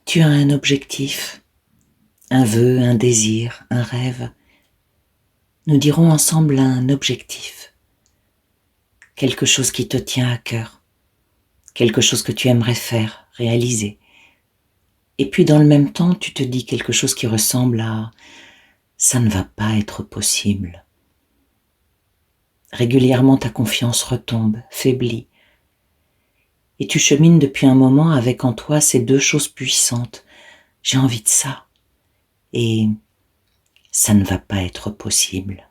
Tu as un objectif, un vœu, un désir, un rêve. Nous dirons ensemble un objectif, quelque chose qui te tient à cœur, quelque chose que tu aimerais faire, réaliser. Et puis dans le même temps, tu te dis quelque chose qui ressemble à « ça ne va pas être possible ». Régulièrement, ta confiance retombe, faiblit. Et tu chemines depuis un moment avec en toi ces deux choses puissantes. J'ai envie de ça. Et ça ne va pas être possible.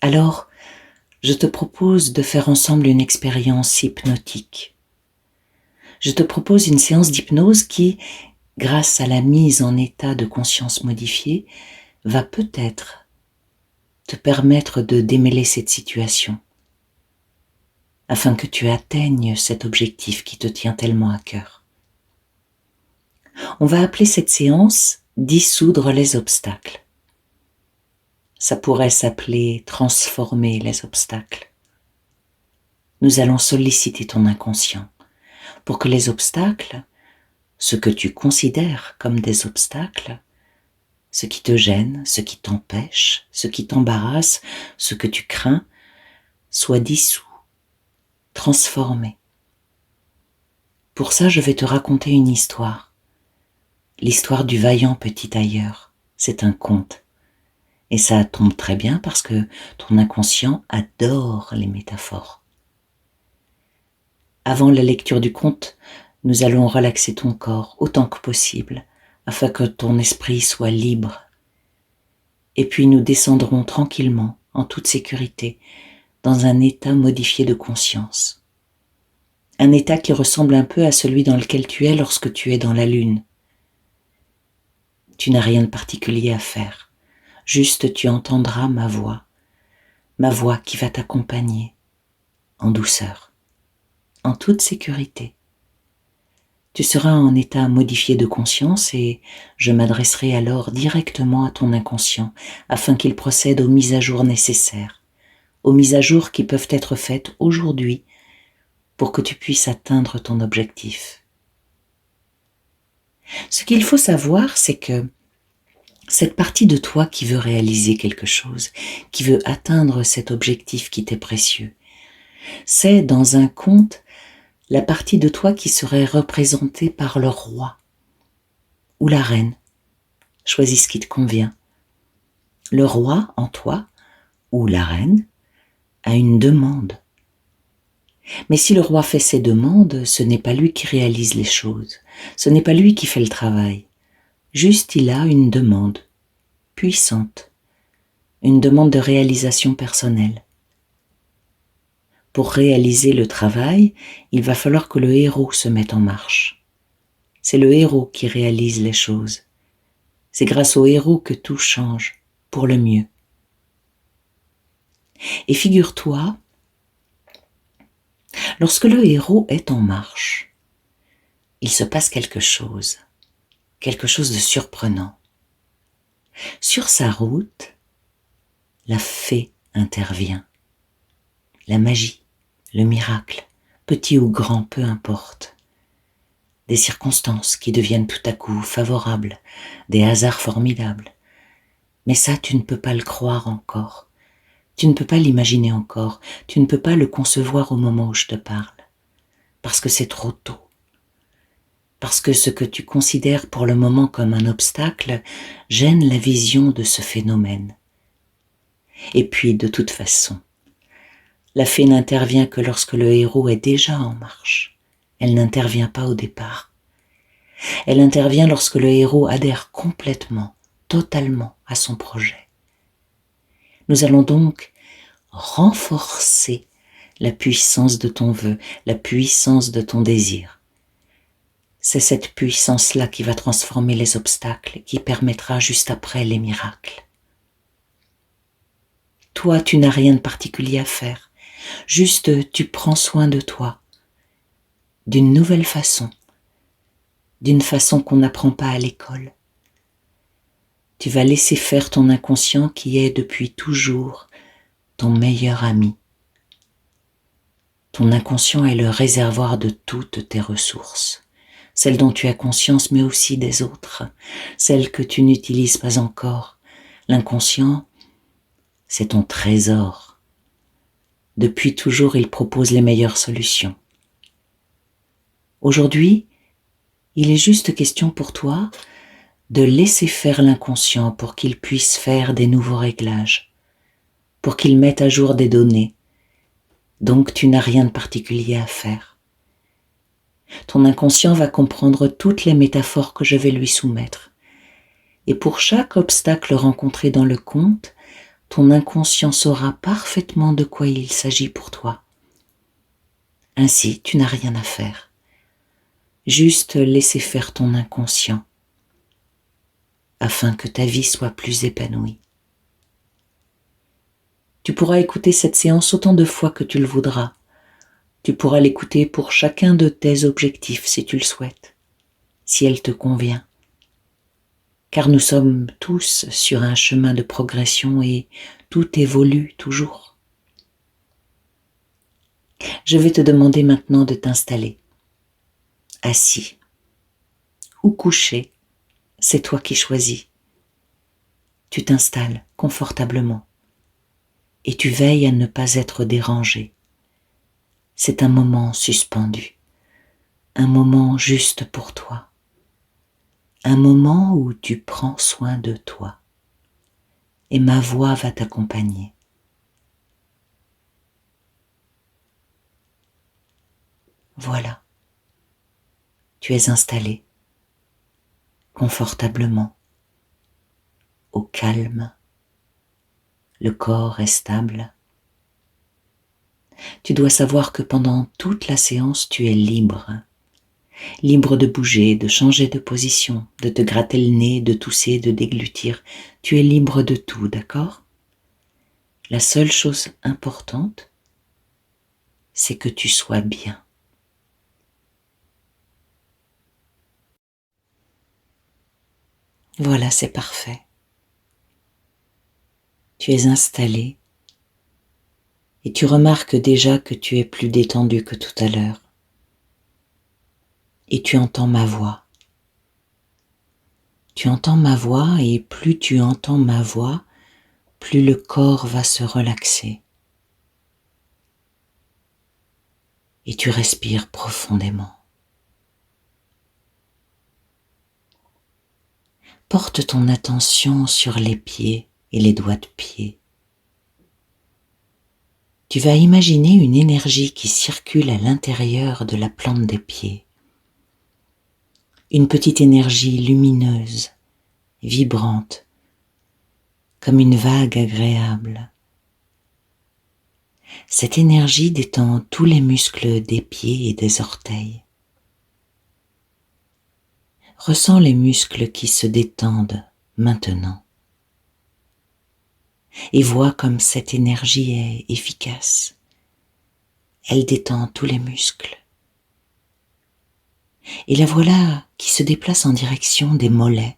Alors, je te propose de faire ensemble une expérience hypnotique. Je te propose une séance d'hypnose qui, grâce à la mise en état de conscience modifiée, va peut-être te permettre de démêler cette situation, afin que tu atteignes cet objectif qui te tient tellement à cœur. On va appeler cette séance « Dissoudre les obstacles ». Ça pourrait s'appeler « Transformer les obstacles ». Nous allons solliciter ton inconscient pour que les obstacles, ce que tu considères comme des obstacles, ce qui te gêne, ce qui t'empêche, ce qui t'embarrasse, ce que tu crains, soient dissous, transformés. Pour ça, je vais te raconter une histoire. L'histoire du vaillant petit tailleur. C'est un conte. Et ça tombe très bien parce que ton inconscient adore les métaphores. Avant la lecture du conte, nous allons relaxer ton corps autant que possible afin que ton esprit soit libre. Et puis nous descendrons tranquillement, en toute sécurité, dans un état modifié de conscience. Un état qui ressemble un peu à celui dans lequel tu es lorsque tu es dans la lune. Tu n'as rien de particulier à faire, juste tu entendras ma voix qui va t'accompagner en douceur, en toute sécurité. Tu seras en état modifié de conscience et je m'adresserai alors directement à ton inconscient afin qu'il procède aux mises à jour nécessaires, aux mises à jour qui peuvent être faites aujourd'hui pour que tu puisses atteindre ton objectif. Ce qu'il faut savoir, c'est que cette partie de toi qui veut réaliser quelque chose, qui veut atteindre cet objectif qui t'est précieux, c'est dans un conte la partie de toi qui serait représentée par le roi ou la reine. Choisis ce qui te convient. Le roi en toi ou la reine a une demande. Mais si le roi fait ses demandes, ce n'est pas lui qui réalise les choses, ce n'est pas lui qui fait le travail. Juste il a une demande puissante, une demande de réalisation personnelle. Pour réaliser le travail, il va falloir que le héros se mette en marche. C'est le héros qui réalise les choses. C'est grâce au héros que tout change, pour le mieux. Et figure-toi, lorsque le héros est en marche, il se passe quelque chose de surprenant. Sur sa route, la fée intervient. La magie, le miracle, petit ou grand, peu importe. Des circonstances qui deviennent tout à coup favorables, des hasards formidables. Mais ça, tu ne peux pas le croire encore. Tu ne peux pas l'imaginer encore. Tu ne peux pas le concevoir au moment où je te parle. Parce que c'est trop tôt. Parce que ce que tu considères pour le moment comme un obstacle gêne la vision de ce phénomène. Et puis, de toute façon, la fée n'intervient que lorsque le héros est déjà en marche. Elle n'intervient pas au départ. Elle intervient lorsque le héros adhère complètement, totalement à son projet. Nous allons donc renforcer la puissance de ton vœu, la puissance de ton désir. C'est cette puissance-là qui va transformer les obstacles et qui permettra juste après les miracles. Toi, tu n'as rien de particulier à faire. Juste, tu prends soin de toi, d'une nouvelle façon, d'une façon qu'on n'apprend pas à l'école. Tu vas laisser faire ton inconscient qui est depuis toujours ton meilleur ami. Ton inconscient est le réservoir de toutes tes ressources, celles dont tu as conscience, mais aussi des autres, celles que tu n'utilises pas encore. L'inconscient, c'est ton trésor. Depuis toujours, il propose les meilleures solutions. Aujourd'hui, il est juste question pour toi de laisser faire l'inconscient pour qu'il puisse faire des nouveaux réglages, pour qu'il mette à jour des données. Donc tu n'as rien de particulier à faire. Ton inconscient va comprendre toutes les métaphores que je vais lui soumettre. Et pour chaque obstacle rencontré dans le conte, ton inconscient saura parfaitement de quoi il s'agit pour toi. Ainsi, tu n'as rien à faire. Juste laisser faire ton inconscient, afin que ta vie soit plus épanouie. Tu pourras écouter cette séance autant de fois que tu le voudras. Tu pourras l'écouter pour chacun de tes objectifs si tu le souhaites, si elle te convient. Car nous sommes tous sur un chemin de progression et tout évolue toujours. Je vais te demander maintenant de t'installer, assis ou couché, c'est toi qui choisis. Tu t'installes confortablement et tu veilles à ne pas être dérangé. C'est un moment suspendu, un moment juste pour toi, un moment où tu prends soin de toi et ma voix va t'accompagner. Voilà, tu es installé confortablement, au calme, le corps est stable. Tu dois savoir que pendant toute la séance, tu es libre. Libre de bouger, de changer de position, de te gratter le nez, de tousser, de déglutir. Tu es libre de tout, d'accord? La seule chose importante, c'est que tu sois bien. Voilà, c'est parfait. Tu es installé et tu remarques déjà que tu es plus détendu que tout à l'heure. Et tu entends ma voix. Tu entends ma voix et plus tu entends ma voix, plus le corps va se relaxer. Et tu respires profondément. Porte ton attention sur les pieds et les doigts de pied. Tu vas imaginer une énergie qui circule à l'intérieur de la plante des pieds. Une petite énergie lumineuse, vibrante, comme une vague agréable. Cette énergie détend tous les muscles des pieds et des orteils. Ressens les muscles qui se détendent maintenant et vois comme cette énergie est efficace. Elle détend tous les muscles. Et la voilà qui se déplace en direction des mollets.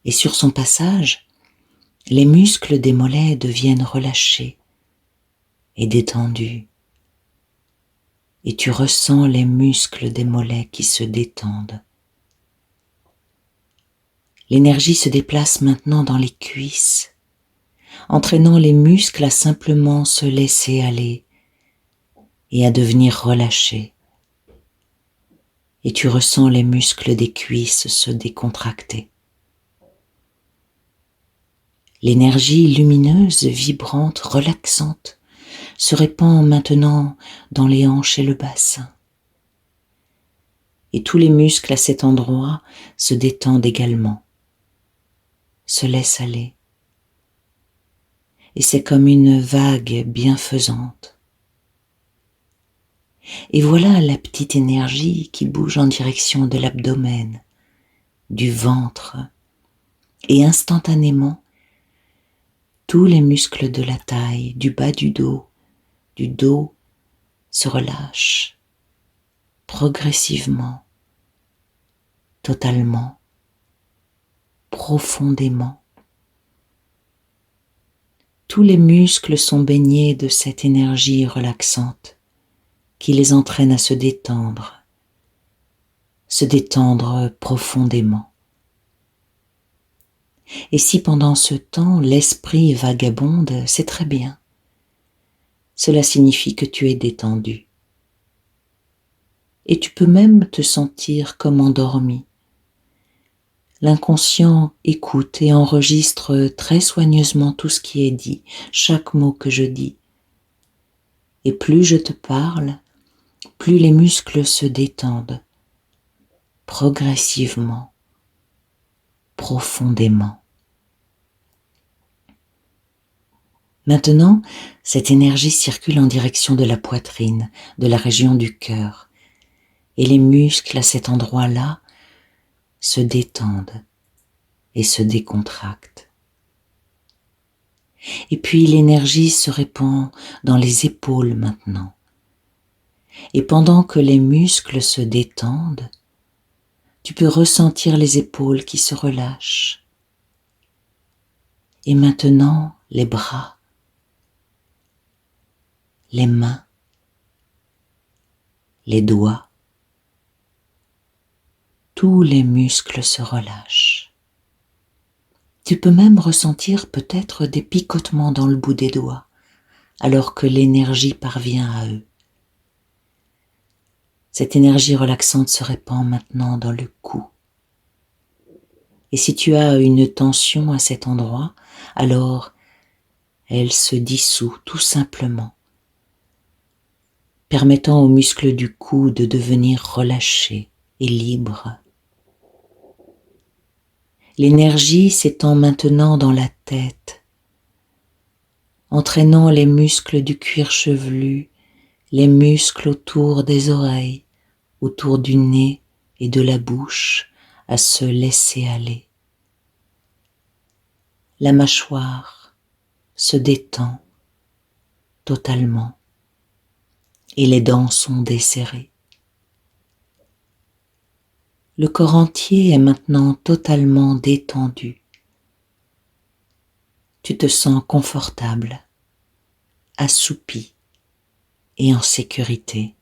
Et sur son passage, les muscles des mollets deviennent relâchés et détendus. Et tu ressens les muscles des mollets qui se détendent. L'énergie se déplace maintenant dans les cuisses, entraînant les muscles à simplement se laisser aller et à devenir relâchés. Et tu ressens les muscles des cuisses se décontracter. L'énergie lumineuse, vibrante, relaxante se répand maintenant dans les hanches et le bassin. Et tous les muscles à cet endroit se détendent également, se laissent aller. Et c'est comme une vague bienfaisante. Et voilà la petite énergie qui bouge en direction de l'abdomen, du ventre, et instantanément, tous les muscles de la taille, du bas du dos se relâchent progressivement, totalement, profondément. Tous les muscles sont baignés de cette énergie relaxante qui les entraîne à se détendre se détendre profondément. Et si pendant ce temps l'esprit vagabonde, c'est très bien. Cela signifie que tu es détendu. Et tu peux même te sentir comme endormi. L'inconscient écoute et enregistre très soigneusement tout ce qui est dit, chaque mot que je dis. Et plus je te parle, plus les muscles se détendent, progressivement, profondément. Maintenant, cette énergie circule en direction de la poitrine, de la région du cœur, et les muscles à cet endroit-là se détendent et se décontractent. Et puis l'énergie se répand dans les épaules maintenant. Et pendant que les muscles se détendent, tu peux ressentir les épaules qui se relâchent. Et maintenant, les bras, les mains, les doigts, tous les muscles se relâchent. Tu peux même ressentir peut-être des picotements dans le bout des doigts, alors que l'énergie parvient à eux. Cette énergie relaxante se répand maintenant dans le cou. Et si tu as une tension à cet endroit, alors elle se dissout tout simplement, permettant aux muscles du cou de devenir relâchés et libres. L'énergie s'étend maintenant dans la tête, entraînant les muscles du cuir chevelu, les muscles autour des oreilles, autour du nez et de la bouche à se laisser aller. La mâchoire se détend totalement et les dents sont desserrées. Le corps entier est maintenant totalement détendu. Tu te sens confortable, assoupi et en sécurité.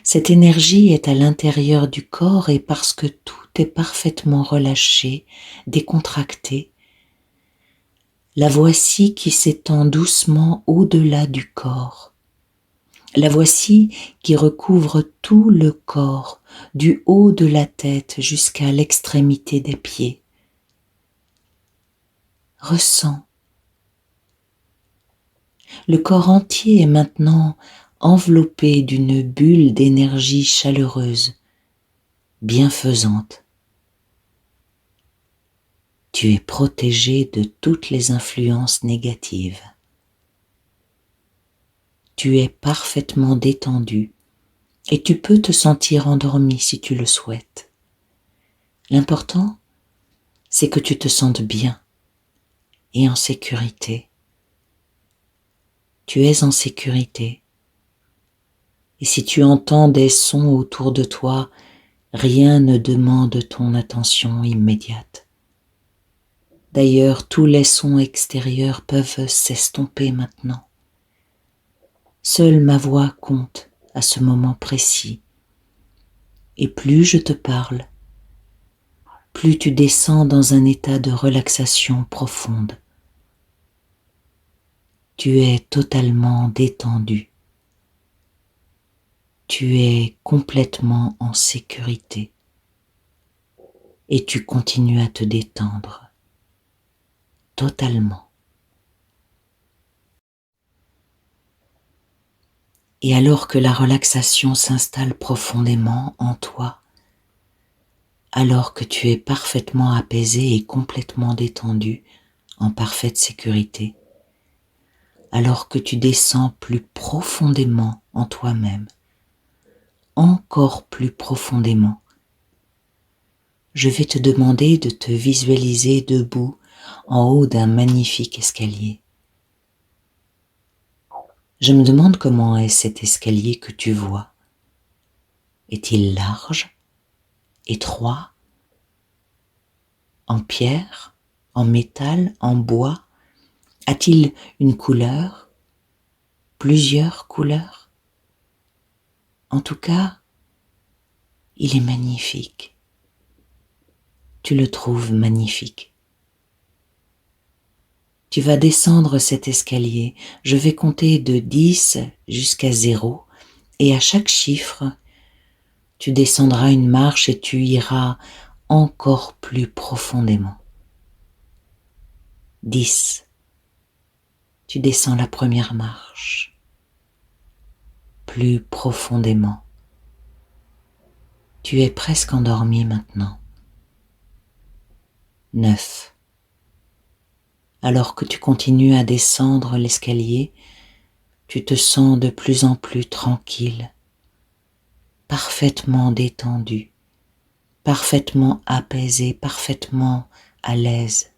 Cette énergie est à l'intérieur du corps et parce que tout est parfaitement relâché, décontracté, la voici qui s'étend doucement au-delà du corps. La voici qui recouvre tout le corps, du haut de la tête jusqu'à l'extrémité des pieds. Ressens. Le corps entier est maintenant enveloppé d'une bulle d'énergie chaleureuse, bienfaisante. Tu es protégé de toutes les influences négatives. Tu es parfaitement détendu et tu peux te sentir endormi si tu le souhaites. L'important, c'est que tu te sentes bien et en sécurité. Tu es en sécurité. Et si tu entends des sons autour de toi, rien ne demande ton attention immédiate. D'ailleurs, tous les sons extérieurs peuvent s'estomper maintenant. Seule ma voix compte à ce moment précis. Et plus je te parle, plus tu descends dans un état de relaxation profonde. Tu es totalement détendu. Tu es complètement en sécurité. Et tu continues à te détendre. Totalement. Et alors que la relaxation s'installe profondément en toi, alors que tu es parfaitement apaisé et complètement détendu, en parfaite sécurité, alors que tu descends plus profondément en toi-même, encore plus profondément, je vais te demander de te visualiser debout en haut d'un magnifique escalier. Je me demande comment est cet escalier que tu vois. Est-il large, étroit, en pierre, en métal, en bois? A-t-il une couleur, plusieurs couleurs? En tout cas, Il est magnifique. Tu le trouves magnifique. Tu vas descendre cet escalier. Je vais compter de 10 jusqu'à 0 et à chaque chiffre, tu descendras une marche et tu iras encore plus profondément. 10. Tu descends la première marche. Plus profondément. Tu es presque endormi maintenant. 9. Alors que tu continues à descendre l'escalier, tu te sens de plus en plus tranquille, parfaitement détendu, parfaitement apaisé, parfaitement à l'aise,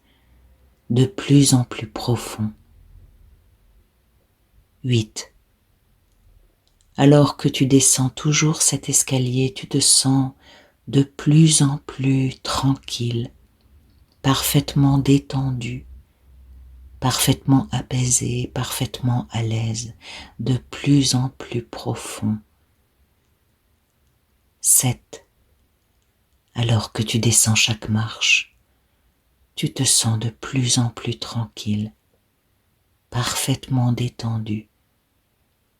de plus en plus profond. 8. Alors que tu descends toujours cet escalier, tu te sens de plus en plus tranquille, parfaitement détendu, parfaitement apaisé, parfaitement à l'aise, de plus en plus profond. 7. Alors que tu descends chaque marche, tu te sens de plus en plus tranquille, parfaitement détendu,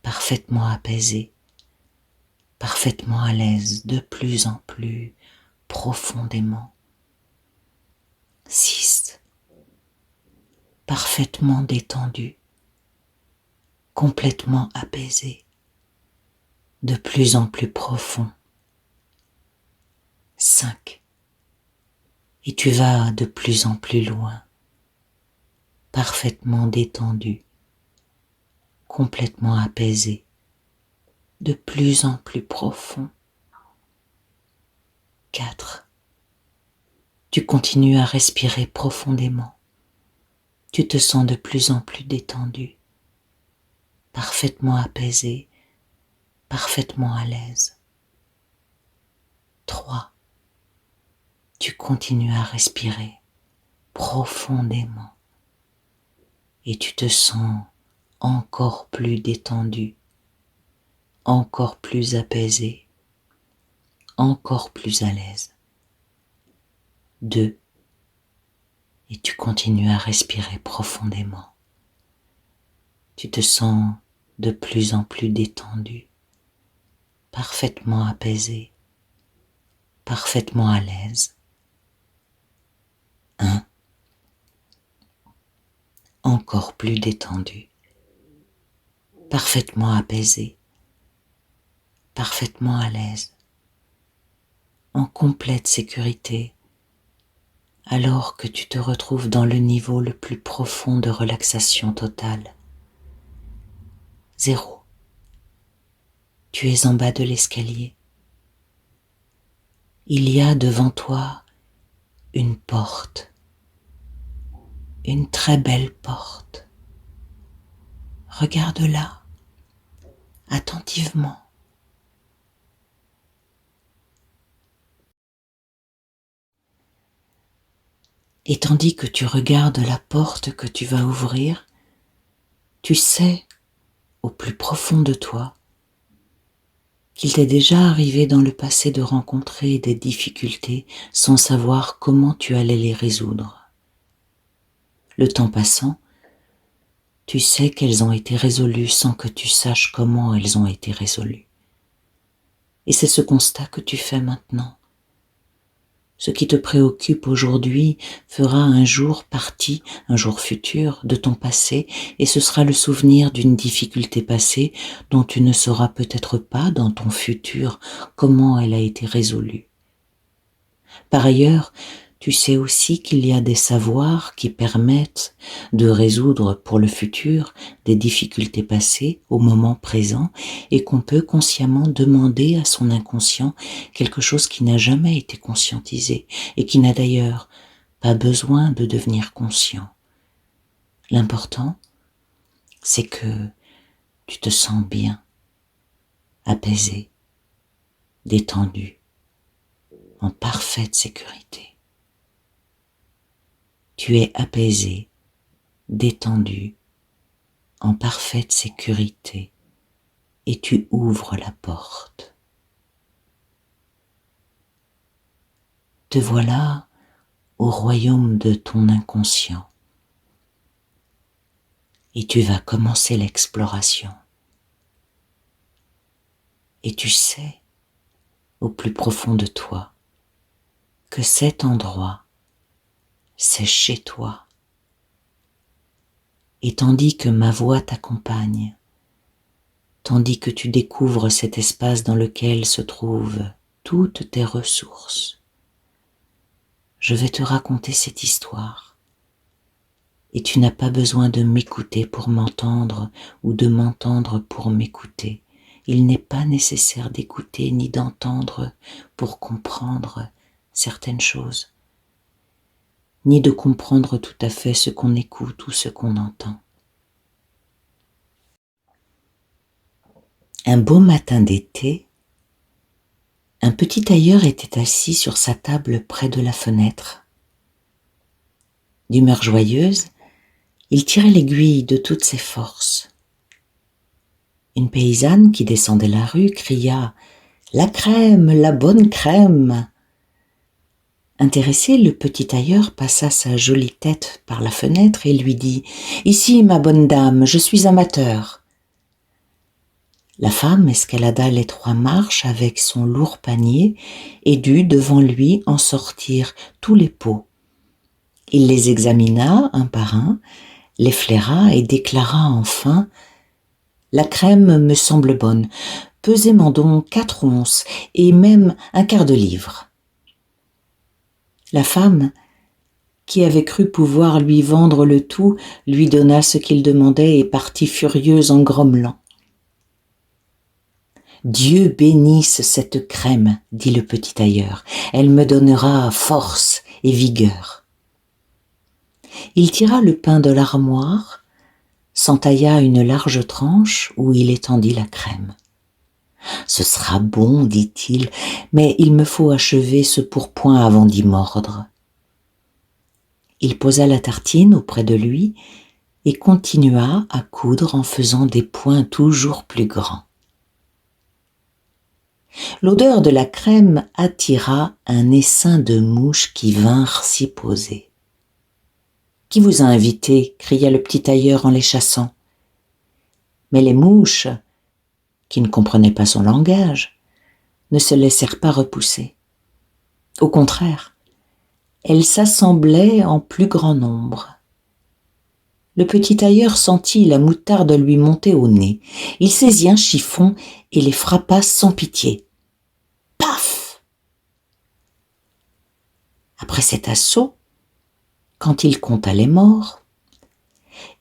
parfaitement apaisé, parfaitement à l'aise, de plus en plus profondément. 6. Parfaitement détendu, complètement apaisé, de plus en plus profond. 5. Et tu vas de plus en plus loin, parfaitement détendu, complètement apaisé, de plus en plus profond. 4. Tu continues à respirer profondément. Tu te sens de plus en plus détendu, parfaitement apaisé, parfaitement à l'aise. 3. Tu continues à respirer profondément et tu te sens encore plus détendu, encore plus apaisé, encore plus à l'aise. 2. Et tu continues à respirer profondément. Tu te sens de plus en plus détendu, parfaitement apaisé, parfaitement à l'aise. 1. Encore plus détendu, parfaitement apaisé, parfaitement à l'aise, en complète sécurité, alors que tu te retrouves dans le niveau le plus profond de relaxation totale. 0. Tu es en bas de l'escalier. Il y a devant toi une porte, une très belle porte. Regarde-la attentivement. Et tandis que tu regardes la porte que tu vas ouvrir, tu sais, au plus profond de toi, qu'il t'est déjà arrivé dans le passé de rencontrer des difficultés sans savoir comment tu allais les résoudre. Le temps passant, tu sais qu'elles ont été résolues sans que tu saches comment elles ont été résolues. Et c'est ce constat que tu fais maintenant. Ce qui te préoccupe aujourd'hui fera un jour partie, un jour futur, de ton passé, et ce sera le souvenir d'une difficulté passée dont tu ne sauras peut-être pas dans ton futur comment elle a été résolue. Par ailleurs, tu sais aussi qu'il y a des savoirs qui permettent de résoudre pour le futur des difficultés passées au moment présent et qu'on peut consciemment demander à son inconscient quelque chose qui n'a jamais été conscientisé et qui n'a d'ailleurs pas besoin de devenir conscient. L'important, c'est que tu te sens bien, apaisé, détendu, en parfaite sécurité. Tu es apaisé, détendu, en parfaite sécurité, et tu ouvres la porte. Te voilà au royaume de ton inconscient et tu vas commencer l'exploration. Et tu sais, au plus profond de toi, que cet endroit, c'est chez toi. Et tandis que ma voix t'accompagne, tandis que tu découvres cet espace dans lequel se trouvent toutes tes ressources, je vais te raconter cette histoire. Et tu n'as pas besoin de m'écouter pour m'entendre ou de m'entendre pour m'écouter. Il n'est pas nécessaire d'écouter ni d'entendre pour comprendre certaines choses, ni de comprendre tout à fait ce qu'on écoute ou ce qu'on entend. Un beau matin d'été, un petit tailleur était assis sur sa table près de la fenêtre. D'humeur joyeuse, il tirait l'aiguille de toutes ses forces. Une paysanne qui descendait la rue cria « La crème, la bonne crème !» Intéressé, le petit tailleur passa sa jolie tête par la fenêtre et lui dit « Ici, ma bonne dame, je suis amateur. » La femme escalada les 3 marches avec son lourd panier et dut devant lui en sortir tous les pots. Il les examina un par un, les flaira et déclara enfin « La crème me semble bonne, pesez-m'en donc 4 onces et même un quart de livre. » La femme, qui avait cru pouvoir lui vendre le tout, lui donna ce qu'il demandait et partit furieuse en grommelant. « Dieu bénisse cette crème, dit le petit tailleur, elle me donnera force et vigueur. » Il tira le pain de l'armoire, s'entailla une large tranche où il étendit la crème. « Ce sera bon, dit-il, mais il me faut achever ce pourpoint avant d'y mordre. » Il posa la tartine auprès de lui et continua à coudre en faisant des points toujours plus grands. L'odeur de la crème attira un essaim de mouches qui vinrent s'y poser. « Qui vous a invité ?» cria le petit tailleur en les chassant. Mais les mouches, qui ne comprenaient pas son langage, ne se laissèrent pas repousser. Au contraire, elles s'assemblaient en plus grand nombre. Le petit tailleur sentit la moutarde lui monter au nez. Il saisit un chiffon et les frappa sans pitié. Paf! Après cet assaut, quand il compta les morts,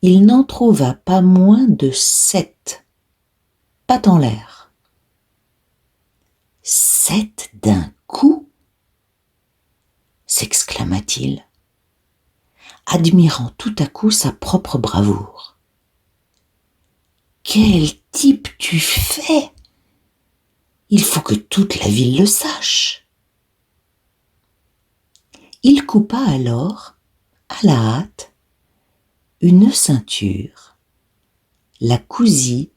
il n'en trouva pas moins de 7, pattes en l'air. 7 d'un coup, s'exclama-t-il, admirant tout à coup sa propre bravoure. Quel type tu fais! Il faut que toute la ville le sache. Il coupa alors, à la hâte, une ceinture, la cousit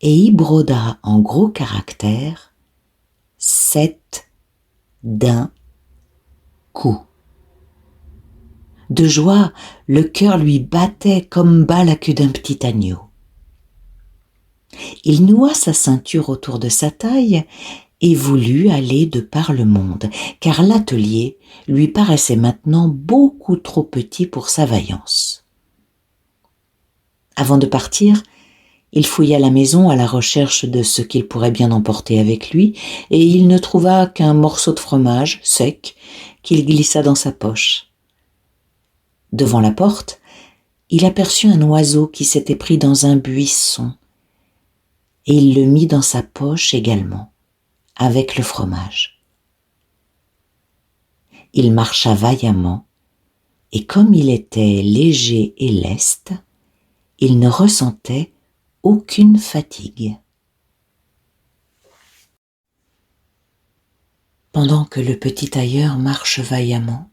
et y broda en gros caractères 7 d'un coup. De joie, le cœur lui battait comme bat la queue d'un petit agneau. Il noua sa ceinture autour de sa taille et voulut aller de par le monde, car l'atelier lui paraissait maintenant beaucoup trop petit pour sa vaillance. Avant de partir, il fouilla la maison à la recherche de ce qu'il pourrait bien emporter avec lui, et il ne trouva qu'un morceau de fromage sec qu'il glissa dans sa poche. Devant la porte, il aperçut un oiseau qui s'était pris dans un buisson, et il le mit dans sa poche également, avec le fromage. Il marcha vaillamment, et comme il était léger et leste, il ne ressentait aucune fatigue. Pendant que le petit tailleur marche vaillamment,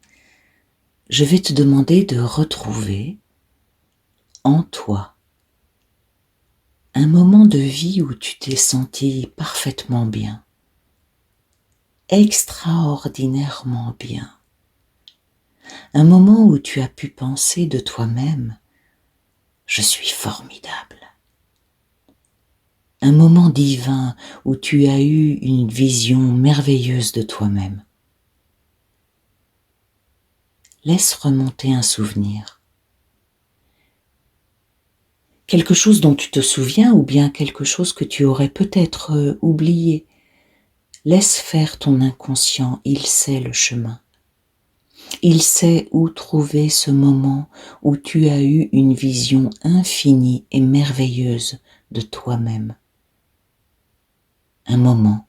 je vais te demander de retrouver en toi un moment de vie où tu t'es senti parfaitement bien. extraordinairement bien. Un moment où tu as pu penser de toi-même, je suis formidable. Un moment divin où tu as eu une vision merveilleuse de toi-même. Laisse remonter un souvenir. Quelque chose dont tu te souviens ou bien quelque chose que tu aurais peut-être oublié. Laisse faire ton inconscient, il sait le chemin. Il sait où trouver ce moment où tu as eu une vision infinie et merveilleuse de toi-même. Un moment,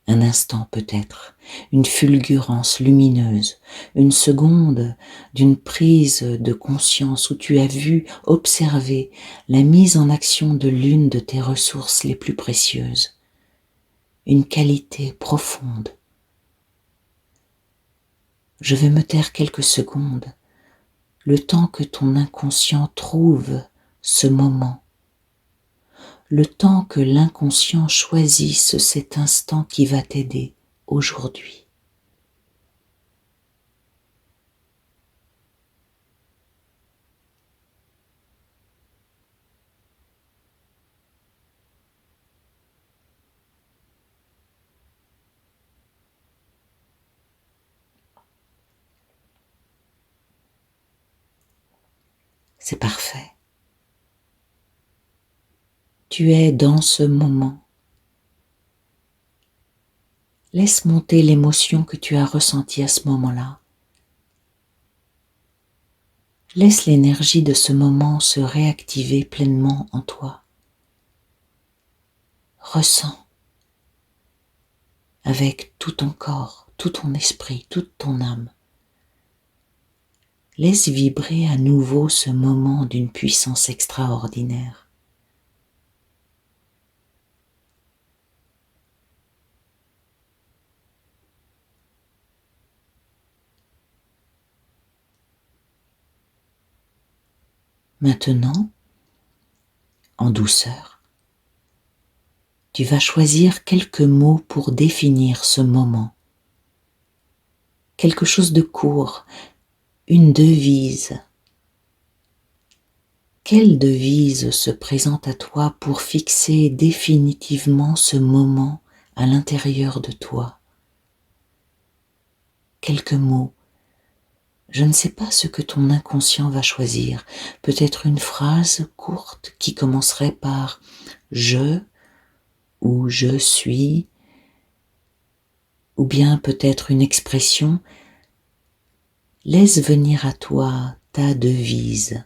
un instant peut-être, une fulgurance lumineuse, une seconde d'une prise de conscience où tu as vu, observé la mise en action de l'une de tes ressources les plus précieuses, une qualité profonde. Je vais me taire quelques secondes, le temps que ton inconscient trouve ce moment, le temps que l'inconscient choisisse cet instant qui va t'aider aujourd'hui. C'est parfait. Tu es dans ce moment. Laisse monter l'émotion que tu as ressentie à ce moment-là. Laisse l'énergie de ce moment se réactiver pleinement en toi. Ressens avec tout ton corps, tout ton esprit, toute ton âme. Laisse vibrer à nouveau ce moment d'une puissance extraordinaire. Maintenant, en douceur, tu vas choisir quelques mots pour définir ce moment. Quelque chose de court, une devise. Quelle devise se présente à toi pour fixer définitivement ce moment à l'intérieur de toi? Quelques mots. Je ne sais pas ce que ton inconscient va choisir. Peut-être une phrase courte qui commencerait par « je » ou « je suis » ou bien peut-être une expression. Laisse venir à toi ta devise.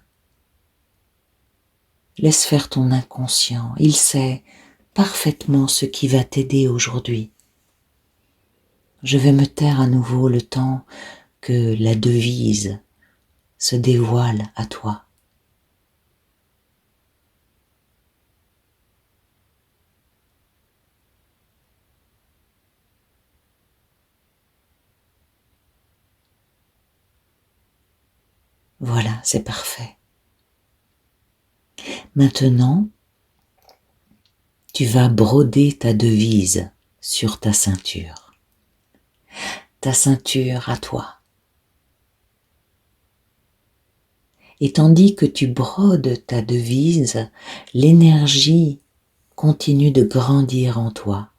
Laisse faire ton inconscient. Il sait parfaitement ce qui va t'aider aujourd'hui. Je vais me taire à nouveau le temps que la devise se dévoile à toi. Voilà, c'est parfait. Maintenant, tu vas broder ta devise sur ta ceinture. Ta ceinture à toi. Et tandis que tu brodes ta devise, l'énergie continue de grandir en toi.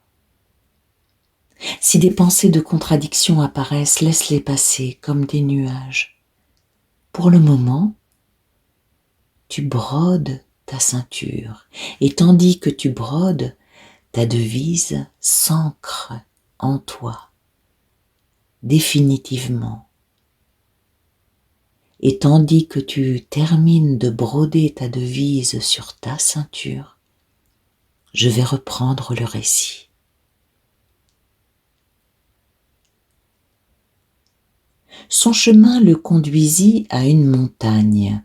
Si des pensées de contradiction apparaissent, laisse-les passer comme des nuages. Pour le moment, tu brodes ta ceinture et tandis que tu brodes, ta devise s'ancre en toi définitivement. Et tandis que tu termines de broder ta devise sur ta ceinture, je vais reprendre le récit. Son chemin le conduisit à une montagne,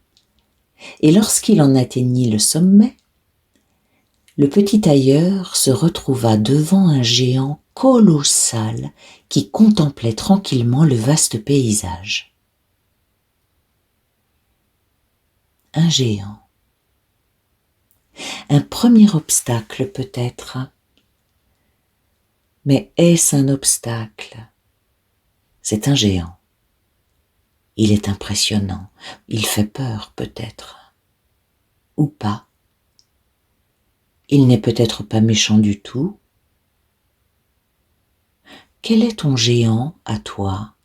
et lorsqu'il en atteignit le sommet, le petit tailleur se retrouva devant un géant colossal qui contemplait tranquillement le vaste paysage. Un géant. Un premier obstacle peut-être. Mais est-ce un obstacle? C'est un géant. Il est impressionnant. Il fait peur, peut-être. Ou pas. Il n'est peut-être pas méchant du tout. Quel est ton géant à toi?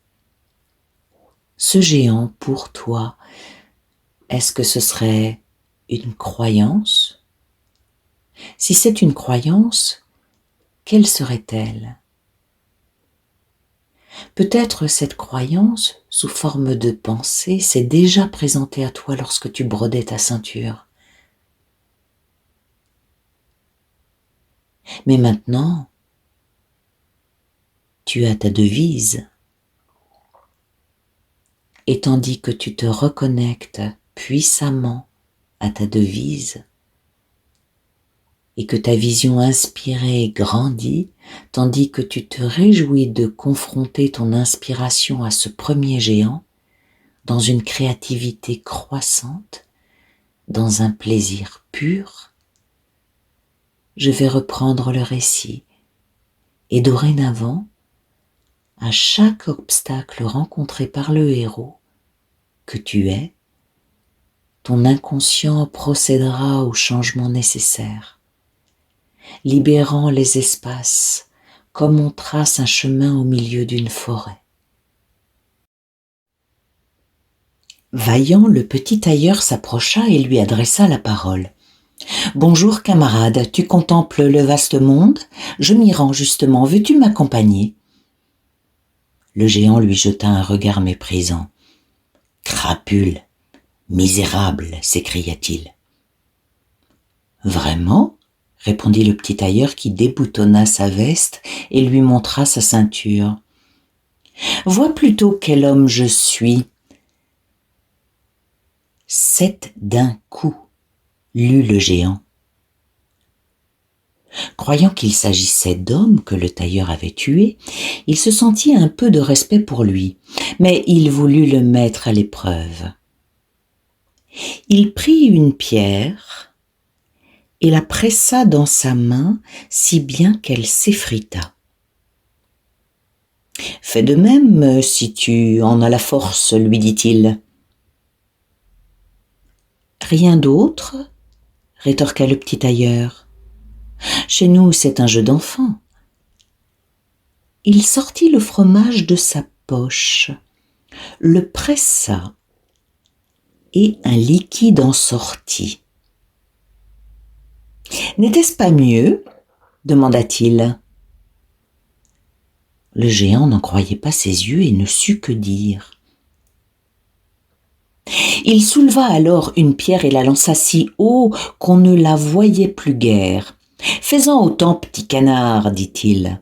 Ce géant pour toi, est-ce que ce serait une croyance? Si c'est une croyance, quelle serait-elle? Peut-être cette croyance, sous forme de pensée, s'est déjà présentée à toi lorsque tu brodais ta ceinture. Mais maintenant, tu as ta devise. Et tandis que tu te reconnectes puissamment à ta devise, et que ta vision inspirée grandit, tandis que tu te réjouis de confronter ton inspiration à ce premier géant, dans une créativité croissante, dans un plaisir pur, je vais reprendre le récit, et dorénavant, à chaque obstacle rencontré par le héros que tu es, ton inconscient procédera au changement nécessaire, libérant les espaces comme on trace un chemin au milieu d'une forêt. Vaillant, le petit tailleur s'approcha et lui adressa la parole. « Bonjour camarade, tu contemples le vaste monde? Je m'y rends justement, veux-tu m'accompagner ?» Le géant lui jeta un regard méprisant. « Crapule, misérable !» s'écria-t-il. « Vraiment ?» répondit le petit tailleur qui déboutonna sa veste et lui montra sa ceinture. « Vois plutôt quel homme je suis. » « 7 d'un coup, lut le géant. Croyant qu'il s'agissait d'homme que le tailleur avait tué, il se sentit un peu de respect pour lui, mais il voulut le mettre à l'épreuve. Il prit une pierre et la pressa dans sa main si bien qu'elle s'effrita. « Fais de même si tu en as la force, lui dit-il. »« Rien d'autre ?» rétorqua le petit tailleur. « Chez nous, c'est un jeu d'enfant. » Il sortit le fromage de sa poche, le pressa et un liquide en sortit. « N'était-ce pas mieux ?» demanda-t-il. Le géant n'en croyait pas ses yeux et ne sut que dire. Il souleva alors une pierre et la lança si haut qu'on ne la voyait plus guère. « Fais-en autant, petit canard, dit-il. »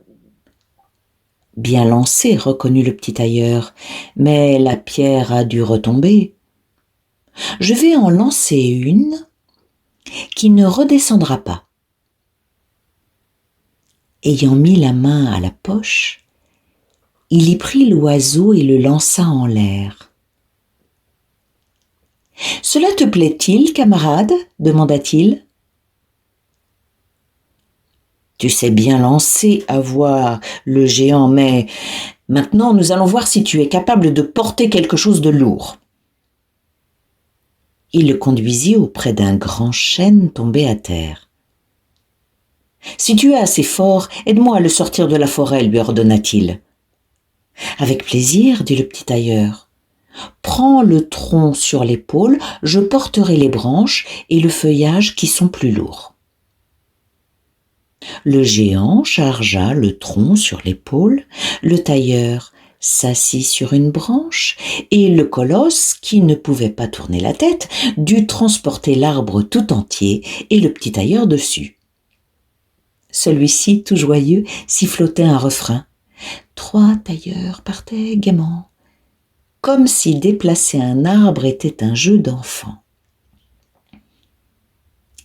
Bien lancé, reconnut le petit tailleur, mais la pierre a dû retomber. « Je vais en lancer une qui ne redescendra pas. » Ayant mis la main à la poche, il y prit l'oiseau et le lança en l'air. « Cela te plaît-il, camarade ?» demanda-t-il. « Tu sais bien lancer, avoua le géant, mais maintenant nous allons voir si tu es capable de porter quelque chose de lourd. » Il le conduisit auprès d'un grand chêne tombé à terre. « Si tu es assez fort, aide-moi à le sortir de la forêt, lui ordonna-t-il. « Avec plaisir, dit le petit tailleur. « Prends le tronc sur l'épaule, je porterai les branches et le feuillage qui sont plus lourds. » Le géant chargea le tronc sur l'épaule, le tailleur s'assit sur une branche et le colosse, qui ne pouvait pas tourner la tête, dut transporter l'arbre tout entier et le petit tailleur dessus. Celui-ci, tout joyeux, sifflotait un refrain. 3 tailleurs partaient gaiement, comme si déplacer un arbre était un jeu d'enfant.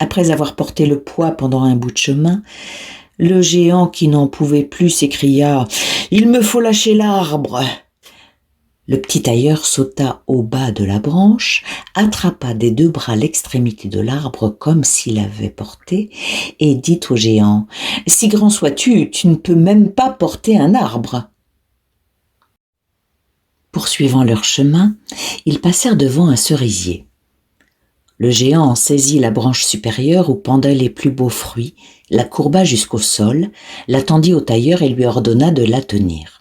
Après avoir porté le poids pendant un bout de chemin, le géant qui n'en pouvait plus s'écria « Il me faut lâcher l'arbre !» Le petit tailleur sauta au bas de la branche, attrapa des 2 bras l'extrémité de l'arbre comme s'il avait porté, et dit au géant : « Si grand sois-tu, tu ne peux même pas porter un arbre. » Poursuivant leur chemin, ils passèrent devant un cerisier. Le géant en saisit la branche supérieure où pendaient les plus beaux fruits, la courba jusqu'au sol, la tendit au tailleur et lui ordonna de la tenir.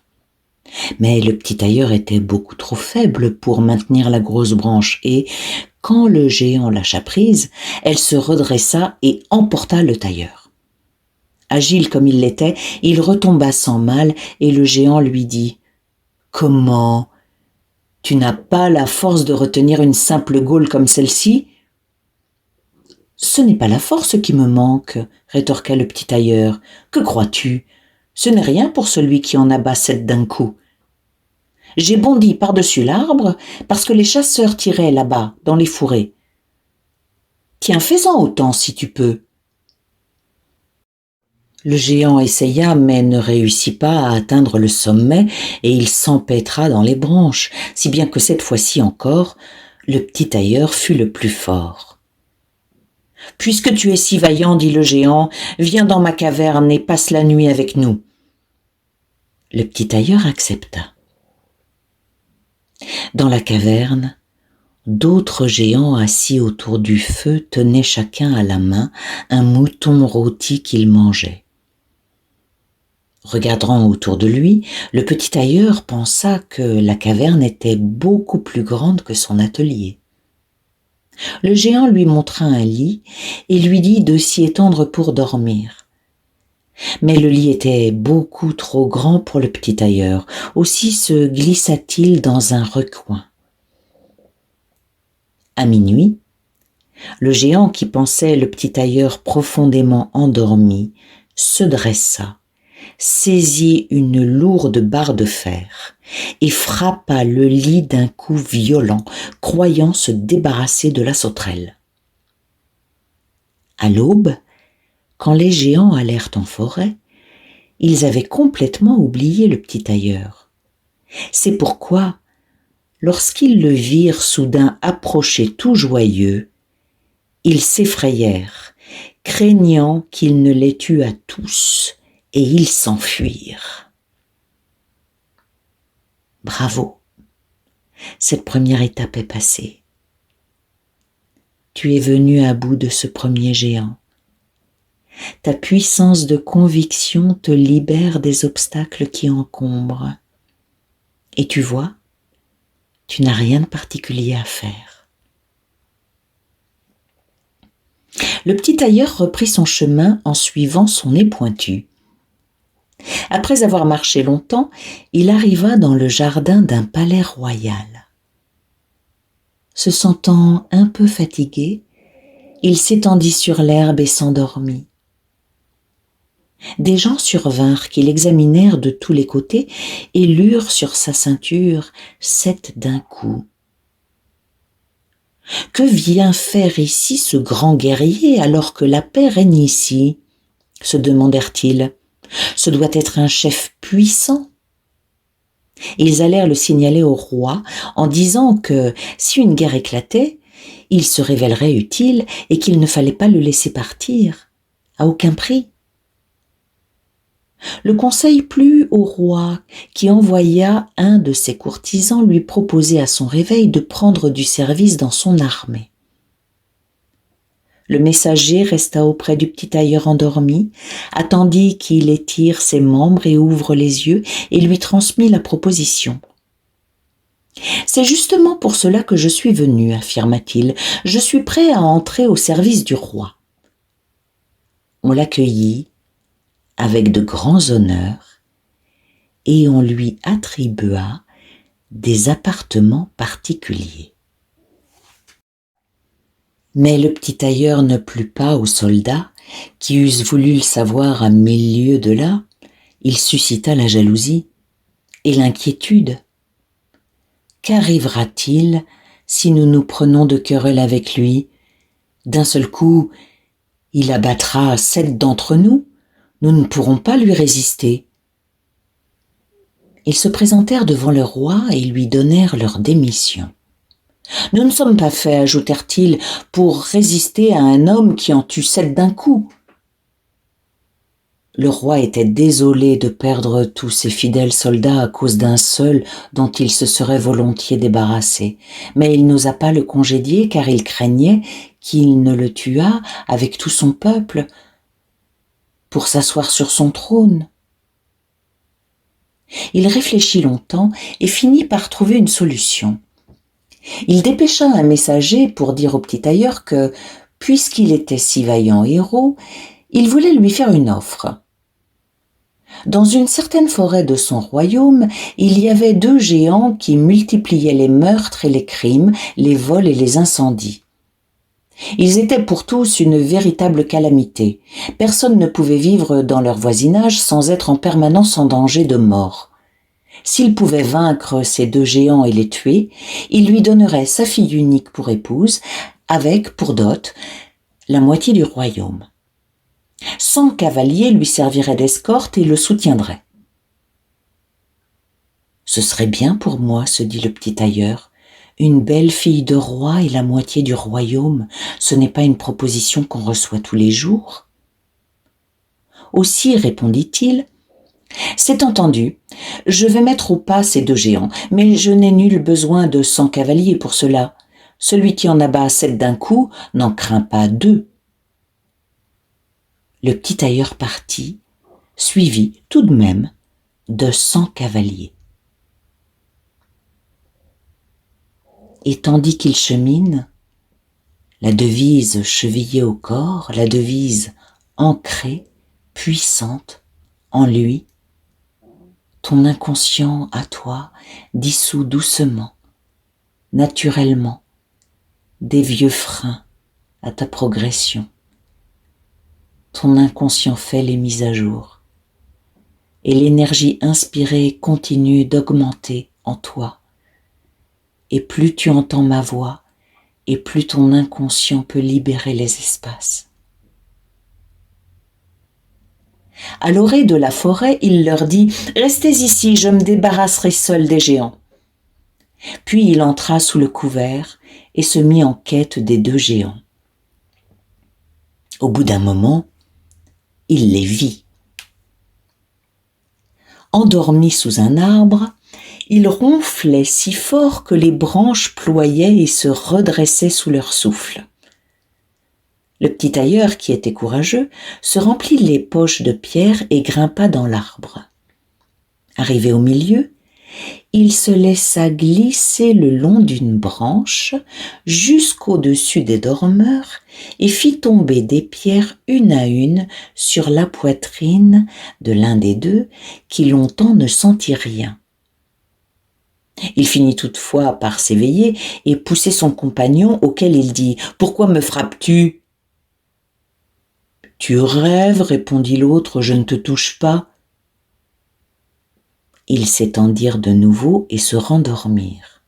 Mais le petit tailleur était beaucoup trop faible pour maintenir la grosse branche et, quand le géant lâcha prise, elle se redressa et emporta le tailleur. Agile comme il l'était, il retomba sans mal et le géant lui dit : « Comment ? Tu n'as pas la force de retenir une simple gaule comme celle-ci ? » « Ce n'est pas la force qui me manque, » rétorqua le petit tailleur. « Que crois-tu ? Ce n'est rien pour celui qui en abat 7 d'un coup. J'ai bondi par-dessus l'arbre parce que les chasseurs tiraient là-bas, dans les fourrés. Tiens, fais-en autant si tu peux. » Le géant essaya, mais ne réussit pas à atteindre le sommet, et il s'empêtra dans les branches, si bien que cette fois-ci encore, le petit tailleur fut le plus fort. « Puisque tu es si vaillant, dit le géant, viens dans ma caverne et passe la nuit avec nous. » Le petit tailleur accepta. Dans la caverne, d'autres géants assis autour du feu tenaient chacun à la main un mouton rôti qu'ils mangeaient. Regardant autour de lui, le petit tailleur pensa que la caverne était beaucoup plus grande que son atelier. Le géant lui montra un lit et lui dit de s'y étendre pour dormir. Mais le lit était beaucoup trop grand pour le petit tailleur, aussi se glissa-t-il dans un recoin. À minuit, le géant qui pensait le petit tailleur profondément endormi se dressa, saisit une lourde barre de fer et frappa le lit d'un coup violent, croyant se débarrasser de la sauterelle. À l'aube, quand les géants allèrent en forêt, ils avaient complètement oublié le petit tailleur. C'est pourquoi, lorsqu'ils le virent soudain approcher tout joyeux, ils s'effrayèrent, craignant qu'il ne les tuât tous, et ils s'enfuirent. Bravo, cette première étape est passée. Tu es venu à bout de ce premier géant. Ta puissance de conviction te libère des obstacles qui encombrent. Et tu vois, tu n'as rien de particulier à faire. Le petit tailleur reprit son chemin en suivant son nez pointu. Après avoir marché longtemps, il arriva dans le jardin d'un palais royal. Se sentant un peu fatigué, il s'étendit sur l'herbe et s'endormit. Des gens survinrent qui l'examinèrent de tous les côtés et lurent sur sa ceinture 7 d'un coup. « Que vient faire ici ce grand guerrier alors que la paix règne ici ?» se demandèrent-ils. « Ce doit être un chef puissant. » Ils allèrent le signaler au roi en disant que si une guerre éclatait, il se révélerait utile et qu'il ne fallait pas le laisser partir, à aucun prix. Le conseil plut au roi, qui envoya un de ses courtisans lui proposer à son réveil de prendre du service dans son armée. Le messager resta auprès du petit tailleur endormi, attendit qu'il étire ses membres et ouvre les yeux, et lui transmit la proposition. « C'est justement pour cela que je suis venu, affirma-t-il. Je suis prêt à entrer au service du roi. » On l'accueillit avec de grands honneurs et on lui attribua des appartements particuliers. Mais le petit tailleur ne plut pas aux soldats qui eussent voulu le savoir à 1000 lieues de là. Il suscita la jalousie et l'inquiétude. Qu'arrivera-t-il si nous nous prenons de querelle avec lui ? D'un seul coup, il abattra 7 d'entre nous. Nous ne pourrons pas lui résister. Ils se présentèrent devant le roi et lui donnèrent leur démission. « Nous ne sommes pas faits, ajoutèrent-ils, pour résister à un homme qui en tue 7 d'un coup. » Le roi était désolé de perdre tous ses fidèles soldats à cause d'un seul dont il se serait volontiers débarrassé, mais il n'osa pas le congédier car il craignait qu'il ne le tuât avec tout son peuple pour s'asseoir sur son trône. Il réfléchit longtemps et finit par trouver une solution. Il dépêcha un messager pour dire au petit tailleur que, puisqu'il était si vaillant héros, il voulait lui faire une offre. Dans une certaine forêt de son royaume, il y avait 2 géants qui multipliaient les meurtres et les crimes, les vols et les incendies. Ils étaient pour tous une véritable calamité. Personne ne pouvait vivre dans leur voisinage sans être en permanence en danger de mort. S'il pouvait vaincre ces 2 géants et les tuer, il lui donnerait sa fille unique pour épouse, avec, pour dot, la moitié du royaume. 100 cavaliers lui serviraient d'escorte et le soutiendraient. « Ce serait bien pour moi, se dit le petit tailleur. Une belle fille de roi et la moitié du royaume, ce n'est pas une proposition qu'on reçoit tous les jours. » Aussi, répondit-il, « C'est entendu, je vais mettre au pas ces 2 géants, mais je n'ai nul besoin de 100 cavaliers pour cela. Celui qui en abat 7 d'un coup n'en craint pas 2. » Le petit tailleur partit, suivi tout de même de 100 cavaliers. Et tandis qu'il chemine, la devise chevillée au corps, la devise ancrée, puissante en lui, ton inconscient à toi dissout doucement, naturellement, des vieux freins à ta progression. Ton inconscient fait les mises à jour et l'énergie inspirée continue d'augmenter en toi. Et plus tu entends ma voix, et plus ton inconscient peut libérer les espaces. À l'orée de la forêt, il leur dit « Restez ici, je me débarrasserai seul des géants. » Puis il entra sous le couvert et se mit en quête des 2 géants. Au bout d'un moment, il les vit. Endormi sous un arbre, il ronflait si fort que les branches ployaient et se redressaient sous leur souffle. Le petit tailleur, qui était courageux, se remplit les poches de pierre et grimpa dans l'arbre. Arrivé au milieu, il se laissa glisser le long d'une branche jusqu'au-dessus des dormeurs et fit tomber des pierres une à une sur la poitrine de l'un des 2 qui longtemps ne sentit rien. Il finit toutefois par s'éveiller et pousser son compagnon auquel il dit « Pourquoi me frappes-tu » ?« Tu rêves, répondit l'autre, je ne te touche pas. » Ils s'étendirent de nouveau et se rendormirent.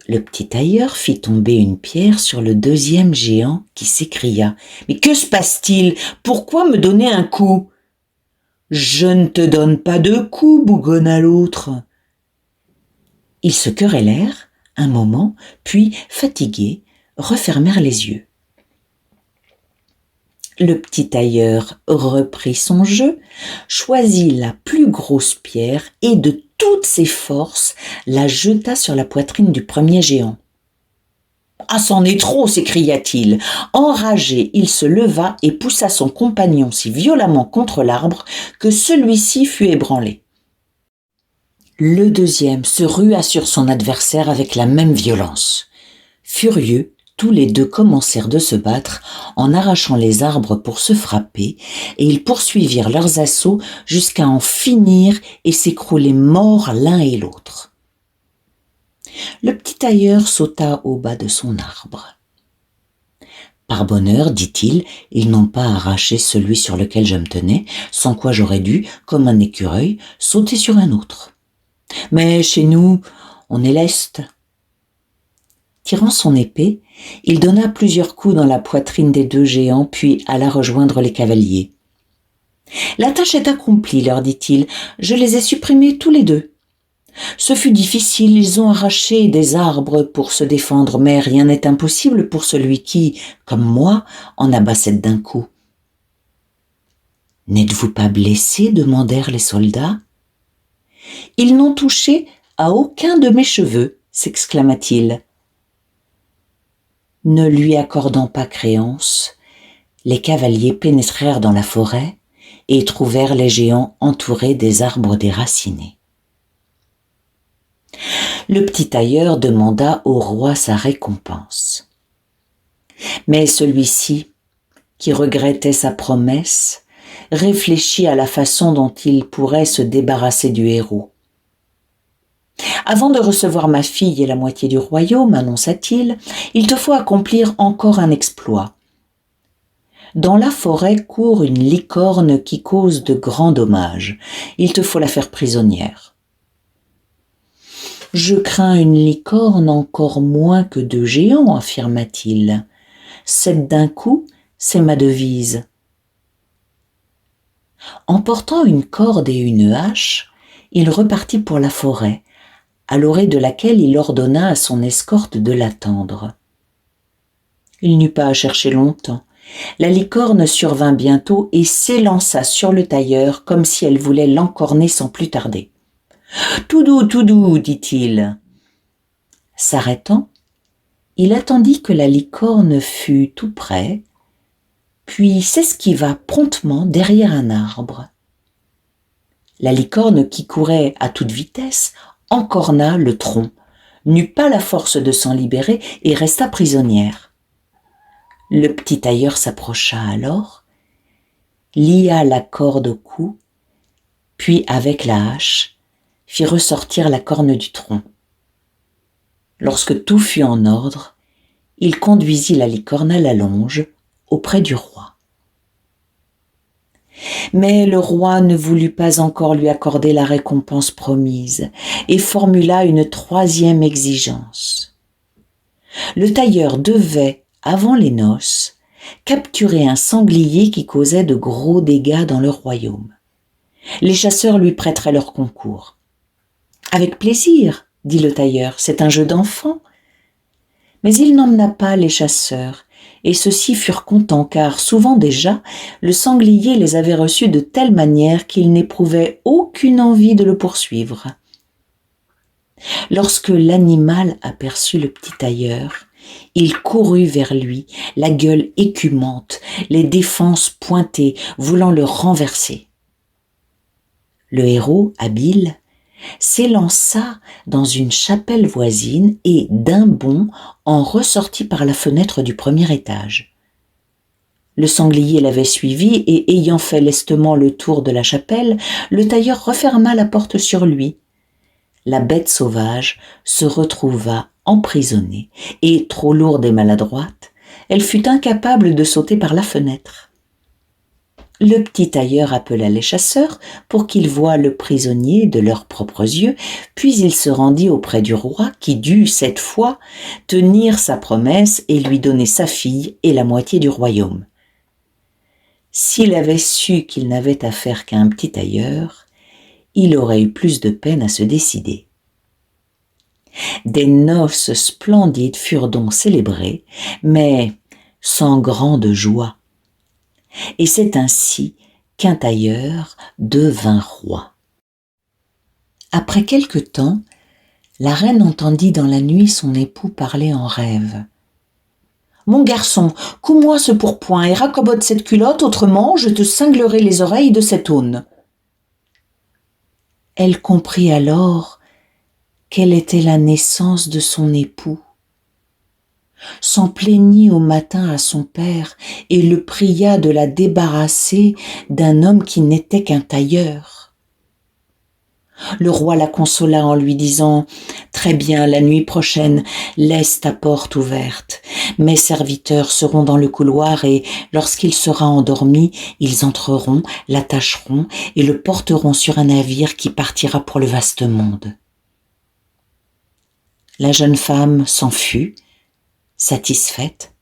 Le petit tailleur fit tomber une pierre sur le 2e géant qui s'écria « Mais que se passe-t-il ? Pourquoi me donner un coup ?»« Je ne te donne pas de coup, bougonna l'autre. » Ils se querellèrent un moment, puis, fatigués, refermèrent les yeux. Le petit tailleur reprit son jeu, choisit la plus grosse pierre et de toutes ses forces la jeta sur la poitrine du premier géant. « Ah, c'en est trop !» s'écria-t-il. Enragé, il se leva et poussa son compagnon si violemment contre l'arbre que celui-ci fut ébranlé. Le 2e se rua sur son adversaire avec la même violence. Furieux, tous les 2 commencèrent de se battre en arrachant les arbres pour se frapper, et ils poursuivirent leurs assauts jusqu'à en finir et s'écrouler morts l'un et l'autre. Le petit tailleur sauta au bas de son arbre. « Par bonheur, dit-il, ils n'ont pas arraché celui sur lequel je me tenais, sans quoi j'aurais dû, comme un écureuil, sauter sur un autre. Mais chez nous, on est leste. » Tirant son épée, il donna plusieurs coups dans la poitrine des 2 géants, puis alla rejoindre les cavaliers. La tâche est accomplie, leur dit-il. Je les ai supprimés tous les deux. Ce fut difficile, ils ont arraché des arbres pour se défendre, mais rien n'est impossible pour celui qui, comme moi, en abat 7 d'un coup. N'êtes-vous pas blessé demandèrent les soldats. Ils n'ont touché à aucun de mes cheveux, s'exclama-t-il. Ne lui accordant pas créance, les cavaliers pénétrèrent dans la forêt et trouvèrent les géants entourés des arbres déracinés. Le petit tailleur demanda au roi sa récompense. Mais celui-ci, qui regrettait sa promesse, réfléchit à la façon dont il pourrait se débarrasser du héros. « Avant de recevoir ma fille et la moitié du royaume, annonça-t-il, il te faut accomplir encore un exploit. Dans la forêt court une licorne qui cause de grands dommages. Il te faut la faire prisonnière. » « Je crains une licorne encore moins que 2 géants, affirma-t-il. 7 d'un coup, c'est ma devise. Emportant une corde et une hache, il repartit pour la forêt, à l'orée de laquelle il ordonna à son escorte de l'attendre. Il n'eut pas à chercher longtemps. La licorne survint bientôt et s'élança sur le tailleur comme si elle voulait l'encorner sans plus tarder. « Tout doux, dit-il. » S'arrêtant, il attendit que la licorne fût tout près, puis s'esquiva promptement derrière un arbre. La licorne, qui courait à toute vitesse, encorna le tronc, n'eut pas la force de s'en libérer et resta prisonnière. Le petit tailleur s'approcha alors, lia la corde au cou, puis avec la hache, fit ressortir la corne du tronc. Lorsque tout fut en ordre, il conduisit la licorne à la longe auprès du roi. Mais le roi ne voulut pas encore lui accorder la récompense promise et formula une 3e exigence. Le tailleur devait, avant les noces, capturer un sanglier qui causait de gros dégâts dans le royaume. Les chasseurs lui prêteraient leur concours. « Avec plaisir, dit le tailleur, c'est un jeu d'enfant. » Mais il n'emmena pas les chasseurs, et ceux-ci furent contents, car souvent déjà, le sanglier les avait reçus de telle manière qu'ils n'éprouvaient aucune envie de le poursuivre. Lorsque l'animal aperçut le petit tailleur, il courut vers lui, la gueule écumante, les défenses pointées, voulant le renverser. Le héros, habile, s'élança dans une chapelle voisine et, d'un bond, en ressortit par la fenêtre du 1er étage. Le sanglier l'avait suivi et, ayant fait lestement le tour de la chapelle, le tailleur referma la porte sur lui. La bête sauvage se retrouva emprisonnée et, trop lourde et maladroite, elle fut incapable de sauter par la fenêtre. Le petit tailleur appela les chasseurs pour qu'ils voient le prisonnier de leurs propres yeux, puis il se rendit auprès du roi qui dut, cette fois, tenir sa promesse et lui donner sa fille et la moitié du royaume. S'il avait su qu'il n'avait affaire qu'à un petit tailleur, il aurait eu plus de peine à se décider. Des noces splendides furent donc célébrées, mais sans grande joie. Et c'est ainsi qu'un tailleur devint roi. Après quelque temps, la reine entendit dans la nuit son époux parler en rêve. « Mon garçon, couds-moi ce pourpoint et raccommode cette culotte, autrement je te cinglerai les oreilles de cette aune. » Elle comprit alors quelle était la naissance de son époux, s'en plaignit au matin à son père et le pria de la débarrasser d'un homme qui n'était qu'un tailleur. Le roi la consola en lui disant « Très bien, la nuit prochaine, laisse ta porte ouverte. Mes serviteurs seront dans le couloir et, lorsqu'il sera endormi, ils entreront, l'attacheront et le porteront sur un navire qui partira pour le vaste monde. » La jeune femme s'en fut, satisfaite,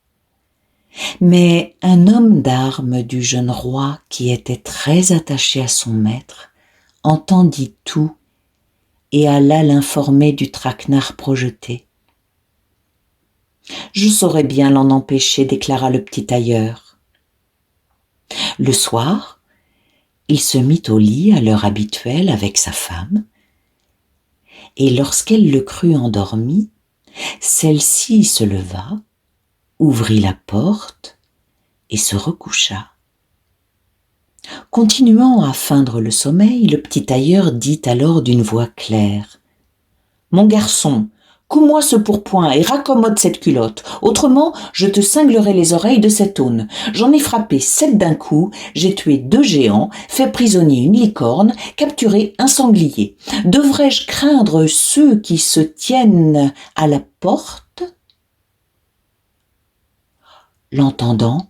Mais un homme d'armes du jeune roi, qui était très attaché à son maître, entendit tout et alla l'informer du traquenard projeté. « Je saurais bien l'en empêcher, déclara le petit tailleur. » Le soir, il se mit au lit à l'heure habituelle avec sa femme, et lorsqu'elle le crut endormi, celle-ci se leva, ouvrit la porte et se recoucha. Continuant à feindre le sommeil, le petit tailleur dit alors d'une voix claire : « Mon garçon, couds-moi ce pourpoint et raccommode cette culotte, autrement je te cinglerai les oreilles de cette aune. J'en ai frappé 7 d'un coup, j'ai tué 2 géants, fait prisonnier une licorne, capturé un sanglier. Devrais-je craindre ceux qui se tiennent à la porte ?» L'entendant,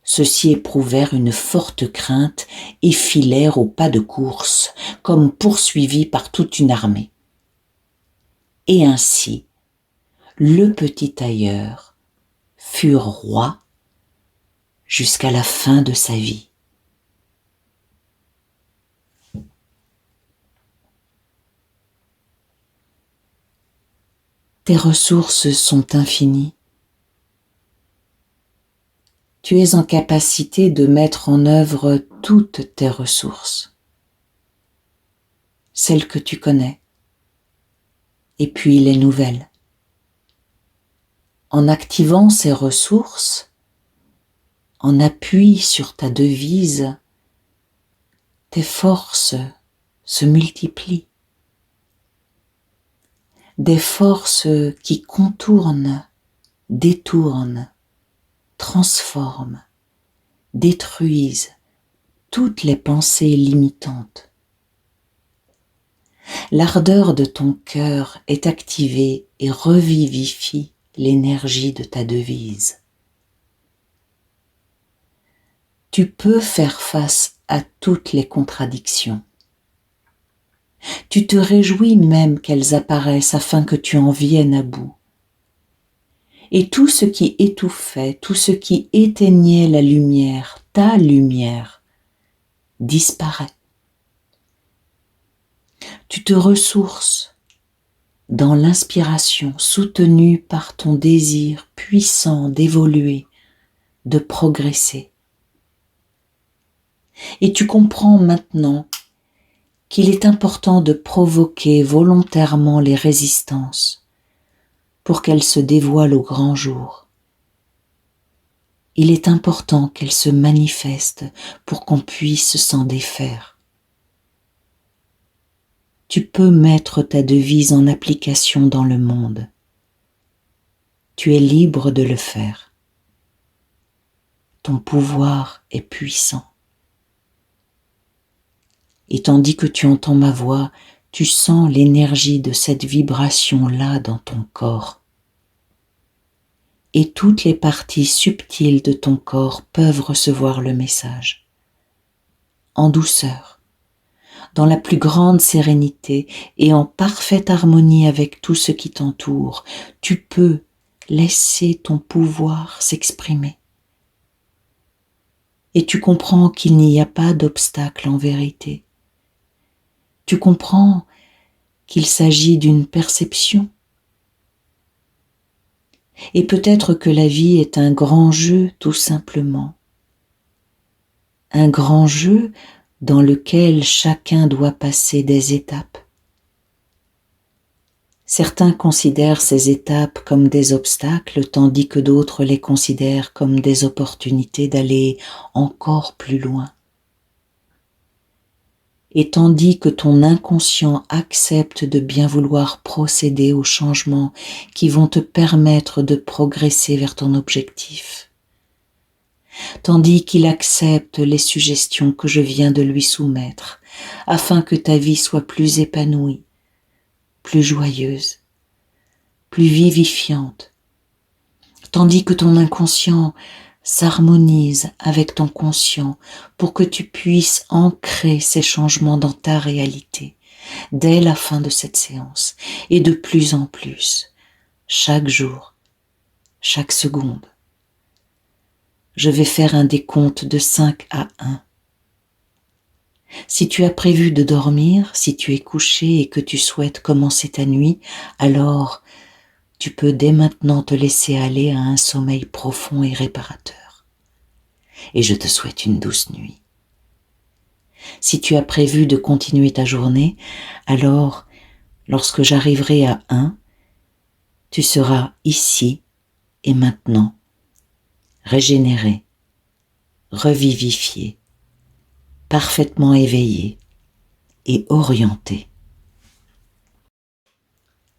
ceux-ci éprouvèrent une forte crainte et filèrent au pas de course, comme poursuivis par toute une armée. Et ainsi, le petit tailleur fut roi jusqu'à la fin de sa vie. Tes ressources sont infinies. Tu es en capacité de mettre en œuvre toutes tes ressources, celles que tu connais, et puis les nouvelles. En activant ces ressources, en appui sur ta devise, tes forces se multiplient. Des forces qui contournent, détournent, transforment, détruisent toutes les pensées limitantes. L'ardeur de ton cœur est activée et revivifie l'énergie de ta devise. Tu peux faire face à toutes les contradictions. Tu te réjouis même qu'elles apparaissent afin que tu en viennes à bout. Et tout ce qui étouffait, tout ce qui éteignait la lumière, ta lumière, disparaît. Tu te ressources dans l'inspiration soutenue par ton désir puissant d'évoluer, de progresser. Et tu comprends maintenant qu'il est important de provoquer volontairement les résistances pour qu'elles se dévoilent au grand jour. Il est important qu'elles se manifestent pour qu'on puisse s'en défaire. Tu peux mettre ta devise en application dans le monde. Tu es libre de le faire. Ton pouvoir est puissant. Et tandis que tu entends ma voix, tu sens l'énergie de cette vibration-là dans ton corps. Et toutes les parties subtiles de ton corps peuvent recevoir le message. En douceur, dans la plus grande sérénité et en parfaite harmonie avec tout ce qui t'entoure, tu peux laisser ton pouvoir s'exprimer. Et tu comprends qu'il n'y a pas d'obstacle en vérité. Tu comprends qu'il s'agit d'une perception. Et peut-être que la vie est un grand jeu tout simplement. Un grand jeu dans lequel chacun doit passer des étapes. Certains considèrent ces étapes comme des obstacles, tandis que d'autres les considèrent comme des opportunités d'aller encore plus loin. Et tandis que ton inconscient accepte de bien vouloir procéder aux changements qui vont te permettre de progresser vers ton objectif, tandis qu'il accepte les suggestions que je viens de lui soumettre, afin que ta vie soit plus épanouie, plus joyeuse, plus vivifiante, tandis que ton inconscient s'harmonise avec ton conscient pour que tu puisses ancrer ces changements dans ta réalité dès la fin de cette séance et de plus en plus, chaque jour, chaque seconde. je vais faire un décompte de 5 à 1. Si tu as prévu de dormir, si tu es couché et que tu souhaites commencer ta nuit, alors tu peux dès maintenant te laisser aller à un sommeil profond et réparateur. Et je te souhaite une douce nuit. Si tu as prévu de continuer ta journée, alors, lorsque j'arriverai à 1, tu seras ici et maintenant, régénéré, revivifié, parfaitement éveillé et orienté.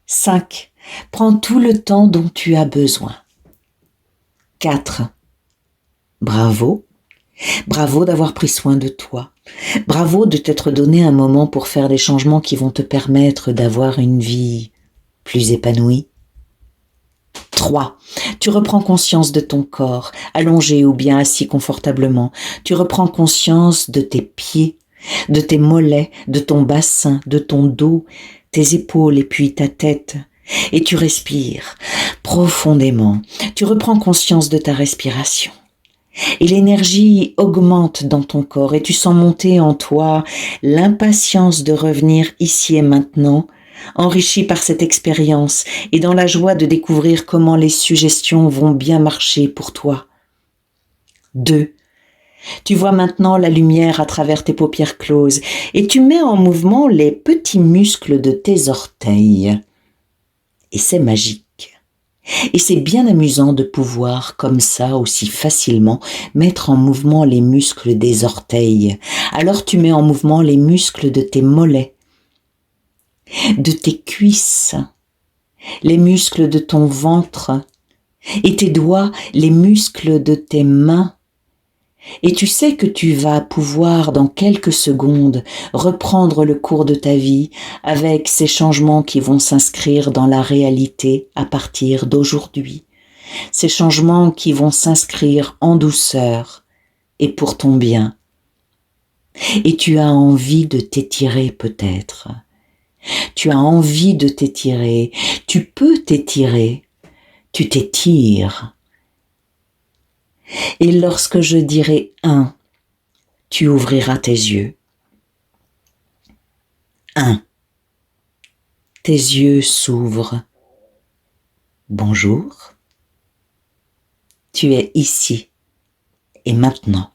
5. Prends tout le temps dont tu as besoin. 4. Bravo. Bravo d'avoir pris soin de toi. Bravo de t'être donné un moment pour faire des changements qui vont te permettre d'avoir une vie plus épanouie. 3. Tu reprends conscience de ton corps, allongé ou bien assis confortablement. Tu reprends conscience de tes pieds, de tes mollets, de ton bassin, de ton dos, tes épaules et puis ta tête. Et tu respires profondément. Tu reprends conscience de ta respiration. Et l'énergie augmente dans ton corps et tu sens monter en toi l'impatience de revenir ici et maintenant, enrichi par cette expérience et dans la joie de découvrir comment les suggestions vont bien marcher pour toi. 2. Tu vois maintenant la lumière à travers tes paupières closes et tu mets en mouvement les petits muscles de tes orteils. Et c'est magique. Et c'est bien amusant de pouvoir, comme ça, aussi facilement, mettre en mouvement les muscles des orteils. Alors tu mets en mouvement les muscles de tes mollets, de tes cuisses, les muscles de ton ventre, et tes doigts, les muscles de tes mains. Et tu sais que tu vas pouvoir, dans quelques secondes, reprendre le cours de ta vie avec ces changements qui vont s'inscrire dans la réalité à partir d'aujourd'hui. Ces changements qui vont s'inscrire en douceur et pour ton bien. Et tu as envie de t'étirer peut-être. Tu as envie de t'étirer. Tu peux t'étirer. Tu t'étires. Et lorsque je dirai 1, tu ouvriras tes yeux. 1. Tes yeux s'ouvrent. Bonjour. Tu es ici et maintenant.